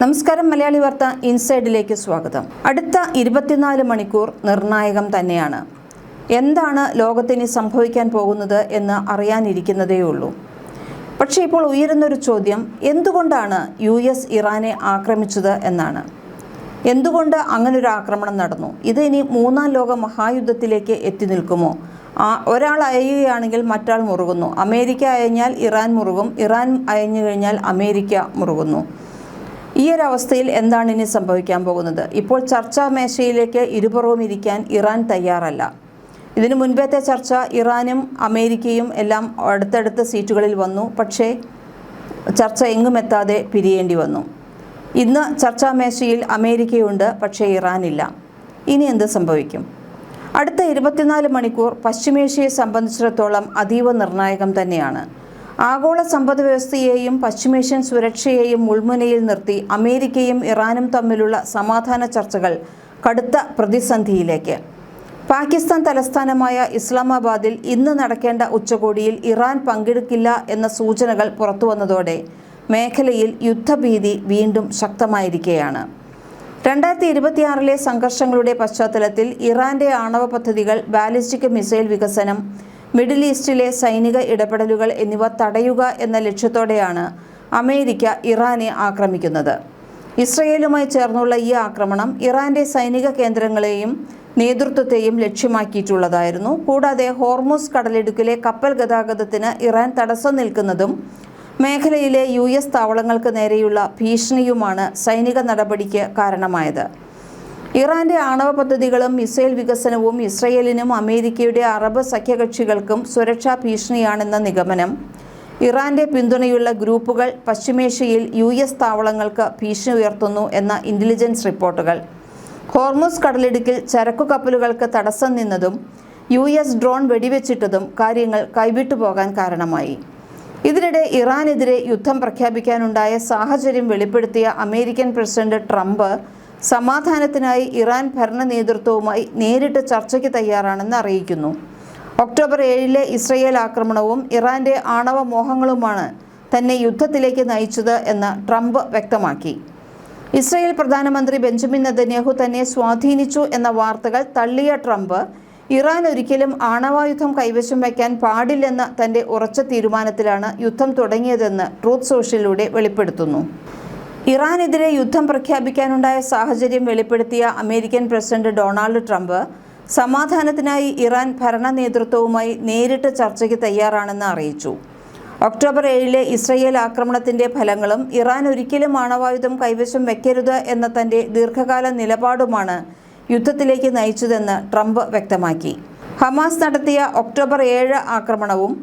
നമസ്കാരം. മലയാളി വാർത്ത ഇൻസൈഡിലേക്ക് സ്വാഗതം. അടുത്ത 24 മണിക്കൂർ നിർണായകം തന്നെയാണ്. എന്താണ് ലോകത്തിന് സംഭവിക്കാൻ പോകുന്നത് എന്ന് അറിയാനിരിക്കുന്നതേയുള്ളൂ. പക്ഷേ ഇപ്പോൾ ഉയരുന്നൊരു ചോദ്യം, എന്തുകൊണ്ടാണ് US ഇറാനെ ആക്രമിച്ചത് എന്നാണ്. എന്തുകൊണ്ട് അങ്ങനൊരു ആക്രമണം നടന്നു? ഇത് ഇനി മൂന്നാം ലോക മഹായുദ്ധത്തിലേക്ക് എത്തി നിൽക്കുമോ? ഒരാൾ അയയുകയാണെങ്കിൽ മറ്റാൾ മുറുകുന്നു. അമേരിക്ക അയഞ്ഞാൽ ഇറാൻ മുറുകും, ഇറാൻ അയഞ്ഞു കഴിഞ്ഞാൽ അമേരിക്ക മുറുകുന്നു. ഈ ഒരു അവസ്ഥയിൽ എന്താണ് ഇനി സംഭവിക്കാൻ പോകുന്നത്? ഇപ്പോൾ ചർച്ചാ മേശയിലേക്ക് ഇരുപുറവും ഇരിക്കാൻ ഇറാൻ തയ്യാറല്ല. ഇതിനു മുൻപത്തെ ചർച്ച ഇറാനും അമേരിക്കയും എല്ലാം അടുത്തടുത്ത സീറ്റുകളിൽ വന്നു. പക്ഷേ ചർച്ച എങ്ങും എത്താതെ പിരിയേണ്ടി വന്നു. ഇന്ന് ചർച്ചാ മേശയിൽ അമേരിക്കയുണ്ട്, പക്ഷേ ഇറാനില്ല. ഇനി എന്ത് സംഭവിക്കും? അടുത്ത 24 മണിക്കൂർ പശ്ചിമേഷ്യയെ സംബന്ധിച്ചിടത്തോളം അതീവ നിർണായകം തന്നെയാണ്. ആഗോള സമ്പദ് വ്യവസ്ഥയെയും പശ്ചിമേഷ്യൻ സുരക്ഷയെയും മുൾമുനയിൽ നിർത്തി അമേരിക്കയും ഇറാനും തമ്മിലുള്ള സമാധാന ചർച്ചകൾ കടുത്ത പ്രതിസന്ധിയിലേക്ക്. പാകിസ്ഥാൻ തലസ്ഥാനമായ ഇസ്ലാമാബാദിൽ ഇന്ന് നടക്കേണ്ട ഉച്ചകോടിയിൽ ഇറാൻ പങ്കെടുക്കില്ല എന്ന സൂചനകൾ പുറത്തുവന്നതോടെ മേഖലയിൽ യുദ്ധഭീതി വീണ്ടും ശക്തമായിരിക്കുകയാണ്. 2026 സംഘർഷങ്ങളുടെ പശ്ചാത്തലത്തിൽ ഇറാന്റെ ആണവ പദ്ധതികൾ, ബാലിസ്റ്റിക് മിസൈൽ വികസനം, മിഡിൽ ഈസ്റ്റിലെ സൈനിക ഇടപെടലുകൾ എന്നിവ തടയുക എന്ന ലക്ഷ്യത്തോടെയാണ് അമേരിക്ക ഇറാനെ ആക്രമിക്കുന്നത്. ഇസ്രയേലുമായി ചേർന്നുള്ള ഈ ആക്രമണം ഇറാന്റെ സൈനിക കേന്ദ്രങ്ങളെയും നേതൃത്വത്തെയും ലക്ഷ്യമാക്കിയിട്ടുള്ളതായിരുന്നു. കൂടാതെ ഹോർമുസ് കടലിടുക്കിലെ കപ്പൽ ഗതാഗതത്തിന് ഇറാൻ തടസ്സം നിൽക്കുന്നതും മേഖലയിലെ US താവളങ്ങൾക്ക് നേരെയുള്ള ഭീഷണിയുമാണ് സൈനിക നടപടിക്ക് കാരണമായത്. ഇറാന്റെ ആണവ പദ്ധതികളും മിസൈൽ വികസനവും ഇസ്രയേലിനും അമേരിക്കയുടെ അറബ് സഖ്യകക്ഷികൾക്കും സുരക്ഷാ ഭീഷണിയാണെന്ന നിഗമനം. ഇറാന്റെ പിന്തുണയുള്ള ഗ്രൂപ്പുകൾ പശ്ചിമേഷ്യയിൽ US താവളങ്ങൾക്ക് ഭീഷണി ഉയർത്തുന്നു എന്ന ഇന്റലിജൻസ് റിപ്പോർട്ടുകൾ. ഹോർമുസ് കടലിടുക്കിൽ ചരക്കു കപ്പലുകൾക്ക് തടസ്സം നിന്നതും US ഡ്രോൺ വെടിവെച്ചിട്ടതും കാര്യങ്ങൾ കൈവിട്ടുപോകാൻ കാരണമായി. ഇതിനിടെ ഇറാനെതിരെ യുദ്ധം പ്രഖ്യാപിക്കാനുണ്ടായ സാഹചര്യം വെളിപ്പെടുത്തിയ അമേരിക്കൻ പ്രസിഡന്റ് ട്രംപ് സമാധാനത്തിനായി ഇറാൻ ഭരണ നേതൃത്വവുമായി നേരിട്ട് ചർച്ചയ്ക്ക് തയ്യാറാണെന്ന് അറിയിക്കുന്നു. ഒക്ടോബർ 7 ഇസ്രയേൽ ആക്രമണവും ഇറാന്റെ ആണവ മോഹങ്ങളുമാണ് തന്നെ യുദ്ധത്തിലേക്ക് നയിച്ചത് എന്ന് ട്രംപ് വ്യക്തമാക്കി. ഇസ്രയേൽ പ്രധാനമന്ത്രി ബെഞ്ചമിൻ നെതന്യാഹു തന്നെ സ്വാധീനിച്ചു എന്ന വാർത്തകൾ തള്ളിയ ട്രംപ് ഇറാൻ ഒരിക്കലും ആണവായുധം കൈവശം വയ്ക്കാൻ പാടില്ലെന്ന തന്റെ ഉറച്ച തീരുമാനത്തിലാണ് യുദ്ധം തുടങ്ങിയതെന്ന് ട്രൂത്ത് സോഷ്യലിലൂടെ വെളിപ്പെടുത്തുന്നു. ഇറാനെതിരെ യുദ്ധം പ്രഖ്യാപിക്കാനുണ്ടായ സാഹചര്യം വെളിപ്പെടുത്തിയ അമേരിക്കൻ പ്രസിഡന്റ് ഡൊണാൾഡ് ട്രംപ് സമാധാനത്തിനായി ഇറാൻ ഭരണ നേതൃത്വവുമായി നേരിട്ട് ചർച്ചയ്ക്ക് തയ്യാറാണെന്ന് അറിയിച്ചു. ഒക്ടോബർ 7 ഇസ്രയേൽ ആക്രമണത്തിന്റെ ഫലങ്ങളും ഇറാൻ ഒരിക്കലും ആണവായുധം കൈവശം വയ്ക്കരുത് എന്ന തന്റെ ദീർഘകാല നിലപാടുമാണ് യുദ്ധത്തിലേക്ക് നയിച്ചതെന്ന് ട്രംപ് വ്യക്തമാക്കി. ഹമാസ് നടത്തിയ ഒക്ടോബർ 7 ആക്രമണവും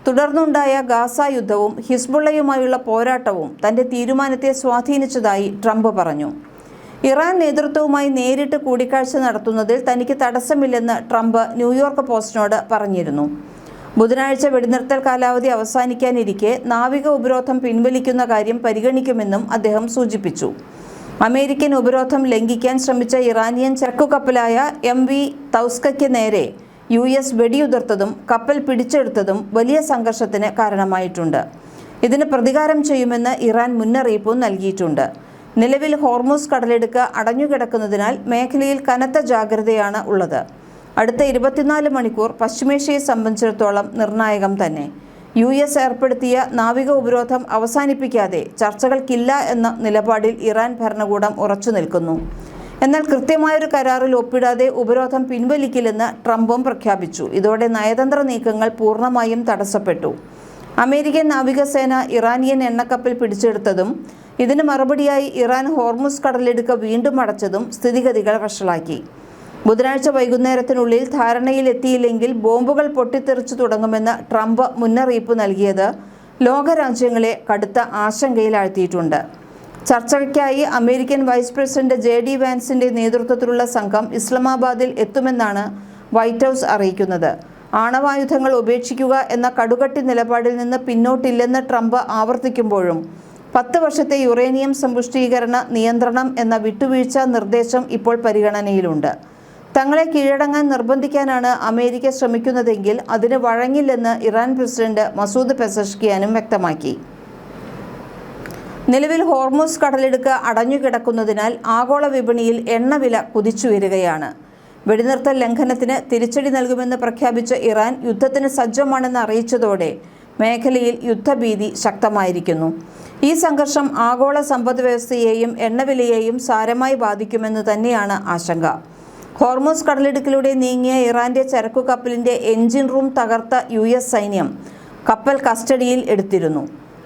തുടർന്നുണ്ടായ ഗാസ യുദ്ധവും ഹിസ്ബുള്ളയുമായുള്ള പോരാട്ടവും തന്റെ തീരുമാനത്തെ സ്വാധീനിച്ചതായി ട്രംപ് പറഞ്ഞു. ഇറാൻ നേതൃത്വവുമായി നേരിട്ട് കൂടിക്കാഴ്ച നടത്തുന്നതിൽ തനിക്ക് തടസ്സമില്ലെന്ന് ട്രംപ് ന്യൂയോർക്ക് പോസ്റ്റിനോട് പറഞ്ഞിരുന്നു. ബുധനാഴ്ച വെടിനിർത്തൽ കാലാവധി അവസാനിക്കാനിരിക്കെ നാവിക ഉപരോധം പിൻവലിക്കുന്ന കാര്യം പരിഗണിക്കുമെന്നും അദ്ദേഹം സൂചിപ്പിച്ചു. അമേരിക്കൻ ഉപരോധം ലംഘിക്കാൻ ശ്രമിച്ച ഇറാനിയൻ ചരക്കുകപ്പലായ MV തൗസ്കയ്ക്ക് നേരെ US വെടിയുതിർത്തതും കപ്പൽ പിടിച്ചെടുത്തതും വലിയ സംഘർഷത്തിന് കാരണമായിട്ടുണ്ട്. ഇതിന് പ്രതികാരം ചെയ്യുമെന്ന് ഇറാൻ മുന്നറിയിപ്പും നൽകിയിട്ടുണ്ട്. നിലവിൽ ഹോർമുസ് കടലിടുക്ക് അടഞ്ഞുകിടക്കുന്നതിനാൽ മേഖലയിൽ കനത്ത ജാഗ്രതയാണ് ഉള്ളത്. അടുത്ത 24 മണിക്കൂർ പശ്ചിമേഷ്യയെ സംബന്ധിച്ചിടത്തോളം നിർണായകം തന്നെ. US ഏർപ്പെടുത്തിയ നാവിക ഉപരോധം അവസാനിപ്പിക്കാതെ ചർച്ചകൾക്കില്ല എന്ന നിലപാടിൽ ഇറാൻ ഭരണകൂടം ഉറച്ചു നിൽക്കുന്നു. എന്നാൽ കൃത്യമായൊരു കരാറിൽ ഒപ്പിടാതെ ഉപരോധം പിൻവലിക്കില്ലെന്ന് ട്രംപും പ്രഖ്യാപിച്ചു. ഇതോടെ നയതന്ത്ര നീക്കങ്ങൾ പൂർണ്ണമായും തടസ്സപ്പെട്ടു. അമേരിക്കൻ നാവികസേന ഇറാനിയൻ എണ്ണക്കപ്പൽ പിടിച്ചെടുത്തതും ഇതിന് മറുപടിയായി ഇറാൻ ഹോർമുസ് കടലിടുക്ക് വീണ്ടും അടച്ചതും സ്ഥിതിഗതികൾ വഷളാക്കി. ബുധനാഴ്ച വൈകുന്നേരത്തിനുള്ളിൽ ധാരണയിലെത്തിയില്ലെങ്കിൽ ബോംബുകൾ പൊട്ടിത്തെറിച്ചു തുടങ്ങുമെന്ന് ട്രംപ് മുന്നറിയിപ്പ് നൽകിയത് ലോകരാജ്യങ്ങളെ കടുത്ത ആശങ്കയിലാഴ്ത്തിയിട്ടുണ്ട്. ചർച്ചയ്ക്കായി അമേരിക്കൻ വൈസ് പ്രസിഡന്റ് JD വാൻസിന്റെ നേതൃത്വത്തിലുള്ള സംഘം ഇസ്ലാമാബാദിൽ എത്തുമെന്നാണ് വൈറ്റ് ഹൗസ് അറിയിക്കുന്നത്. ആണവായുധങ്ങൾ ഉപേക്ഷിക്കുക എന്ന കടുകട്ടി നിലപാടിൽ നിന്ന് പിന്നോട്ടില്ലെന്ന് ട്രംപ് ആവർത്തിക്കുമ്പോഴും 10 വർഷത്തെ യുറേനിയം സമ്പുഷ്ടീകരണ നിയന്ത്രണം എന്ന വിട്ടുവീഴ്ച നിർദ്ദേശം ഇപ്പോൾ പരിഗണനയിലുണ്ട്. തങ്ങളെ കീഴടങ്ങാൻ നിർബന്ധിക്കാനാണ് അമേരിക്ക ശ്രമിക്കുന്നതെങ്കിൽ അതിന് വഴങ്ങില്ലെന്ന് ഇറാൻ പ്രസിഡന്റ് മസൂദ് പെസഷ്കിയാനും വ്യക്തമാക്കി. നിലവിൽ ഹോർമൂസ് കടലിടുക്ക് അടഞ്ഞുകിടക്കുന്നതിനാൽ ആഗോള വിപണിയിൽ എണ്ണവില കുതിച്ചുയരുകയാണ്. വെടിനിർത്തൽ ലംഘനത്തിന് തിരിച്ചടി നൽകുമെന്ന് പ്രഖ്യാപിച്ച ഇറാൻ യുദ്ധത്തിന് സജ്ജമാണെന്ന് അറിയിച്ചതോടെ മേഖലയിൽ യുദ്ധഭീതി ശക്തമായിരിക്കുന്നു. ഈ സംഘർഷം ആഗോള സമ്പദ് വ്യവസ്ഥയെയും എണ്ണവിലയെയും സാരമായി ബാധിക്കുമെന്ന് തന്നെയാണ് ആശങ്ക. ഹോർമൂസ് കടലിടുക്കിലൂടെ നീങ്ങിയ ഇറാന്റെ ചരക്കു കപ്പലിന്റെ എഞ്ചിൻ റൂം തകർത്ത US സൈന്യം കപ്പൽ കസ്റ്റഡിയിൽ എടുത്തിരുന്നു.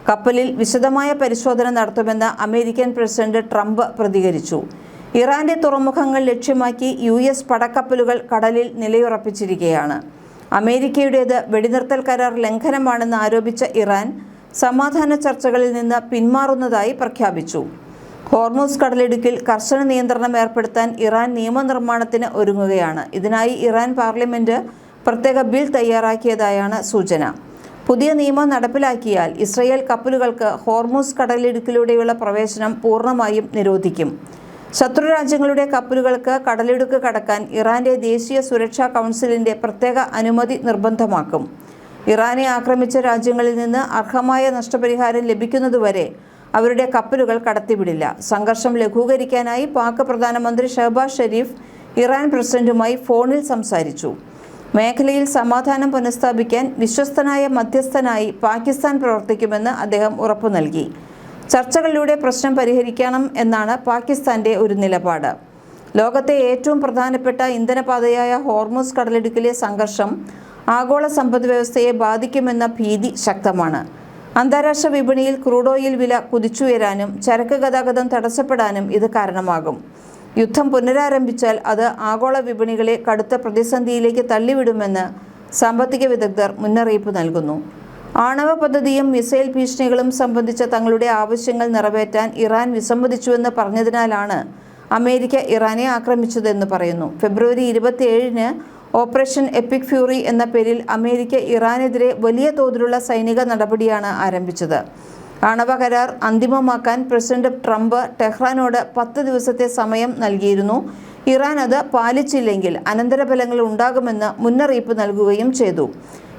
കപ്പലിൽ വിശദമായ പരിശോധന നടത്തുമെന്ന് അമേരിക്കൻ പ്രസിഡന്റ് ട്രംപ് പ്രതികരിച്ചു. ഇറാന്റെ തുറമുഖങ്ങൾ ലക്ഷ്യമാക്കി US പടക്കപ്പലുകൾ കടലിൽ നിലയുറപ്പിച്ചിരിക്കുകയാണ്. അമേരിക്കയുടേത് വെടിനിർത്തൽ കരാർ ലംഘനമാണെന്ന് ആരോപിച്ച ഇറാൻ സമാധാന ചർച്ചകളിൽ നിന്ന് പിന്മാറുന്നതായി പ്രഖ്യാപിച്ചു. ഹോർമൂസ് കടലിടുക്കിൽ കർശന നിയന്ത്രണം ഏർപ്പെടുത്താൻ ഇറാൻ നിയമനിർമ്മാണത്തിന് ഒരുങ്ങുകയാണ്. ഇതിനായി ഇറാൻ പാർലമെന്റ് പ്രത്യേക ബിൽ തയ്യാറാക്കിയതായാണ് സൂചന. പുതിയ നിയമം നടപ്പിലാക്കിയാൽ ഇസ്രയേൽ കപ്പലുകൾക്ക് ഹോർമൂസ് കടലിടുക്കിലൂടെയുള്ള പ്രവേശനം പൂർണ്ണമായും നിരോധിക്കും. ശത്രു രാജ്യങ്ങളുടെ കപ്പലുകൾക്ക് കടലിടുക്ക് കടക്കാൻ ഇറാന്റെ ദേശീയ സുരക്ഷാ കൗൺസിലിന്റെ പ്രത്യേക അനുമതി നിർബന്ധമാക്കും. ഇറാനെ ആക്രമിച്ച രാജ്യങ്ങളിൽ നിന്ന് അർഹമായ നഷ്ടപരിഹാരം ലഭിക്കുന്നതുവരെ അവരുടെ കപ്പലുകൾ കടത്തിവിടില്ല. സംഘർഷം ലഘൂകരിക്കാനായി പാക് പ്രധാനമന്ത്രി ഷഹബാസ് ഷെരീഫ് ഇറാൻ പ്രസിഡന്റുമായി ഫോണിൽ സംസാരിച്ചു. മേഖലയിൽ സമാധാനം പുനഃസ്ഥാപിക്കാൻ വിശ്വസ്തനായ മധ്യസ്ഥനായി പാകിസ്ഥാൻ പ്രവർത്തിക്കുമെന്ന് അദ്ദേഹം ഉറപ്പു നൽകി. ചർച്ചകളിലൂടെ പ്രശ്നം പരിഹരിക്കണം എന്നാണ് പാകിസ്ഥാന്റെ ഒരു നിലപാട്. ലോകത്തെ ഏറ്റവും പ്രധാനപ്പെട്ട ഇന്ധനപാതയായ ഹോർമൂസ് കടലിടുക്കിലെ സംഘർഷം ആഗോള സമ്പദ് വ്യവസ്ഥയെ ബാധിക്കുമെന്ന ഭീതി ശക്തമാണ്. അന്താരാഷ്ട്ര വിപണിയിൽ ക്രൂഡ് ഓയിൽ വില കുതിച്ചുയരാനും ചരക്ക് ഗതാഗതം തടസ്സപ്പെടാനും ഇത് കാരണമാകും. യുദ്ധം പുനരാരംഭിച്ചാൽ അത് ആഗോള വിപണികളെ കടുത്ത പ്രതിസന്ധിയിലേക്ക് തള്ളിവിടുമെന്ന് സാമ്പത്തിക വിദഗ്ധർ മുന്നറിയിപ്പ് നൽകുന്നു. ആണവ പദ്ധതിയും മിസൈൽ ഭീഷണികളും സംബന്ധിച്ച തങ്ങളുടെ ആവശ്യങ്ങൾ നിറവേറ്റാൻ ഇറാൻ വിസമ്മതിച്ചുവെന്ന് പറഞ്ഞതിനാലാണ് അമേരിക്ക ഇറാനെ ആക്രമിച്ചതെന്ന് പറയുന്നു. ഫെബ്രുവരി 27-ന് ഓപ്പറേഷൻ എപ്പിക് ഫ്യൂറി എന്ന പേരിൽ അമേരിക്ക ഇറാനെതിരെ വലിയ തോതിലുള്ള സൈനിക നടപടിയാണ് ആരംഭിച്ചത്. ആണവ കരാർ അന്തിമമാക്കാൻ പ്രസിഡന്റ് ട്രംപ് ടെഹ്റാനോട് 10 ദിവസത്തെ സമയം നൽകിയിരുന്നു. ഇറാൻ അത് പാലിച്ചില്ലെങ്കിൽ അനന്തരഫലങ്ങൾ ഉണ്ടാകുമെന്ന് മുന്നറിയിപ്പ് നൽകുകയും ചെയ്തു.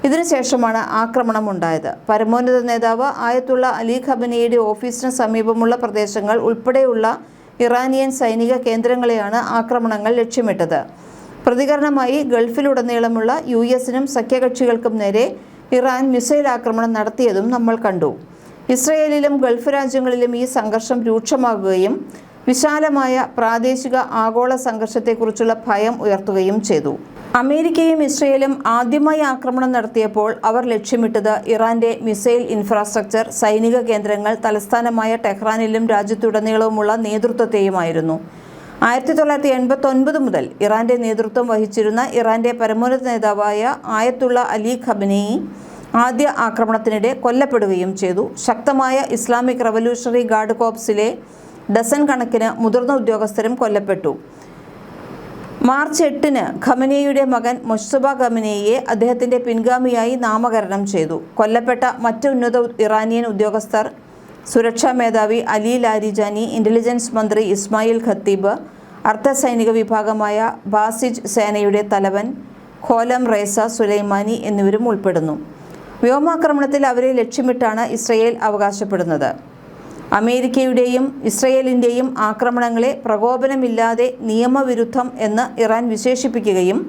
ഇതിനുശേഷമാണ് ആക്രമണം ഉണ്ടായത്. പരമോന്നത നേതാവ് ആയത്തുള്ള അലി ഖമനേയുടെ ഓഫീസിന് സമീപമുള്ള പ്രദേശങ്ങൾ ഉൾപ്പെടെയുള്ള ഇറാനിയൻ സൈനിക കേന്ദ്രങ്ങളെയാണ് ആക്രമണങ്ങൾ ലക്ഷ്യമിട്ടത്. പ്രതികരണമായി ഗൾഫിലുടനീളമുള്ള US-നും സഖ്യകക്ഷികൾക്കും നേരെ ഇറാൻ മിസൈൽ ആക്രമണം നടത്തിയതും നമ്മൾ കണ്ടു. ഇസ്രയേലിലും ഗൾഫ് രാജ്യങ്ങളിലും ഈ സംഘർഷം രൂക്ഷമാകുകയും വിശാലമായ പ്രാദേശിക ആഗോള സംഘർഷത്തെക്കുറിച്ചുള്ള ഭയം ഉയർത്തുകയും ചെയ്തു. അമേരിക്കയും ഇസ്രയേലും ആദ്യമായി ആക്രമണം നടത്തിയപ്പോൾ അവർ ലക്ഷ്യമിട്ടത് ഇറാന്റെ മിസൈൽ ഇൻഫ്രാസ്ട്രക്ചർ, സൈനിക കേന്ദ്രങ്ങൾ, തലസ്ഥാനമായ ടെഹ്റാനിലും രാജ്യത്തുടനീളവുമുള്ള നേതൃത്വത്തെയുമായിരുന്നു. 1989 മുതൽ ഇറാന്റെ നേതൃത്വം വഹിച്ചിരുന്ന ഇറാന്റെ പരമോന്നത നേതാവായ ആയത്തുള്ള അലി ഖമനേയി ആദ്യ ആക്രമണത്തിനിടെ കൊല്ലപ്പെടുകയും ചെയ്തു. ശക്തമായ ഇസ്ലാമിക് റവല്യൂഷണറി ഗാർഡ് കോർപ്സിലെ ഡസൻ കണക്കിന് മുതിർന്ന ഉദ്യോഗസ്ഥരും കൊല്ലപ്പെട്ടു. മാർച്ച് 8-ന് ഖമനേയിയുടെ മകൻ മൊജ്തബ ഖമനേയിയെ അദ്ദേഹത്തിന്റെ പിൻഗാമിയായി നാമകരണം ചെയ്തു. കൊല്ലപ്പെട്ട മറ്റ് ഉന്നത ഇറാനിയൻ ഉദ്യോഗസ്ഥർ സുരക്ഷാ മേധാവി അലി ലാരിജാനി, ഇന്റലിജൻസ് മന്ത്രി ഇസ്മായിൽ ഖത്തീബ്, അർദ്ധ സൈനിക വിഭാഗമായ ബാസിജ് സേനയുടെ തലവൻ ഖോലം റേസ സുലൈമാനി എന്നിവരും ഉൾപ്പെടുന്നു. വ്യോമാക്രമണത്തിൽ അവരെ ലക്ഷ്യമിട്ടാണ് ഇസ്രയേൽ അവകാശപ്പെടുന്നത്. അമേരിക്കയുടെയും ഇസ്രയേലിൻ്റെയും ആക്രമണങ്ങളെ പ്രകോപനമില്ലാതെ നിയമവിരുദ്ധം എന്ന് ഇറാൻ വിശേഷിപ്പിക്കുകയും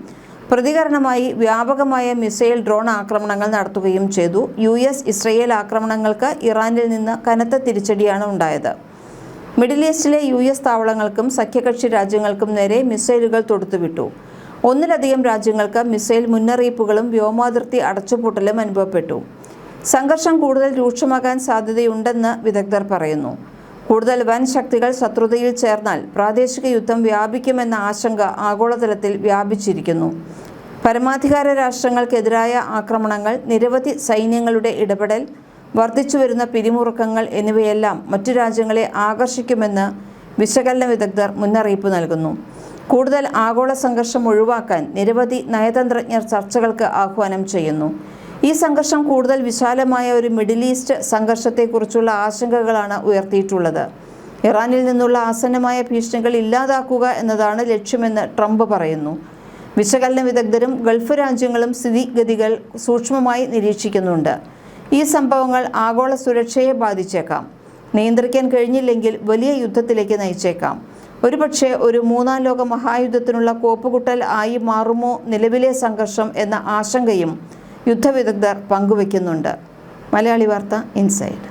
പ്രതികരണമായി വ്യാപകമായ മിസൈൽ ഡ്രോൺ ആക്രമണങ്ങൾ നടത്തുകയും ചെയ്തു. US-ഇസ്രയേൽ ആക്രമണങ്ങൾക്ക് ഇറാനിൽ നിന്ന് കനത്ത തിരിച്ചടിയാണ് ഉണ്ടായത്. മിഡിൽ ഈസ്റ്റിലെ US താവളങ്ങൾക്കും സഖ്യകക്ഷി രാജ്യങ്ങൾക്കും നേരെ മിസൈലുകൾ തൊടുത്തുവിട്ടു. ഒന്നിലധികം രാജ്യങ്ങൾക്ക് മിസൈൽ മുന്നറിയിപ്പുകളും വ്യോമാതിർത്തി അടച്ചുപൂട്ടലും അനുഭവപ്പെട്ടു. സംഘർഷം കൂടുതൽ രൂക്ഷമാകാൻ സാധ്യതയുണ്ടെന്ന് വിദഗ്ധർ പറയുന്നു. കൂടുതൽ വൻ ശക്തികൾ ശത്രുതയിൽ ചേർന്നാൽ പ്രാദേശിക യുദ്ധം വ്യാപിക്കുമെന്ന ആശങ്ക ആഗോളതലത്തിൽ വ്യാപിച്ചിരിക്കുന്നു. പരമാധികാര രാഷ്ട്രങ്ങൾക്കെതിരായ ആക്രമണങ്ങൾ, നിരവധി സൈന്യങ്ങളുടെ ഇടപെടൽ, വർദ്ധിച്ചുവരുന്ന പിരിമുറുക്കങ്ങൾ എന്നിവയെല്ലാം മറ്റു രാജ്യങ്ങളെ ആകർഷിക്കുമെന്ന് വിശകലന വിദഗ്ധർ മുന്നറിയിപ്പ് നൽകുന്നു. കൂടുതൽ ആഗോള സംഘർഷം ഒഴിവാക്കാൻ നിരവധി നയതന്ത്രജ്ഞർ ചർച്ചകൾക്ക് ആഹ്വാനം ചെയ്യുന്നു. ഈ സംഘർഷം കൂടുതൽ വിശാലമായ ഒരു മിഡിൽ ഈസ്റ്റ് സംഘർഷത്തെക്കുറിച്ചുള്ള ആശങ്കകളാണ് ഉയർത്തിയിട്ടുള്ളത്. ഇറാനിൽ നിന്നുള്ള ആസന്നമായ ഭീഷണികൾ ഇല്ലാതാക്കുക എന്നതാണ് ലക്ഷ്യമെന്ന് ട്രംപ് പറയുന്നു. വിശകലന വിദഗ്ധരും ഗൾഫ് രാജ്യങ്ങളും സ്ഥിതിഗതികൾ സൂക്ഷ്മമായി നിരീക്ഷിക്കുന്നുണ്ട്. ഈ സംഭവങ്ങൾ ആഗോള സുരക്ഷയെ ബാധിച്ചേക്കാം. നിയന്ത്രിക്കാൻ കഴിഞ്ഞില്ലെങ്കിൽ വലിയ യുദ്ധത്തിലേക്ക് നയിച്ചേക്കാം. ഒരുപക്ഷെ ഒരു മൂന്നാം ലോക മഹായുദ്ധത്തിനുള്ള കോപ്പുകുട്ടൽ ആയി മാറുമോ നിലവിലെ സംഘർഷം എന്ന ആശങ്കയും യുദ്ധവിദഗ്ധർ പങ്കുവയ്ക്കുന്നുണ്ട്. മലയാളി വാർത്ത ഇൻസൈഡ്.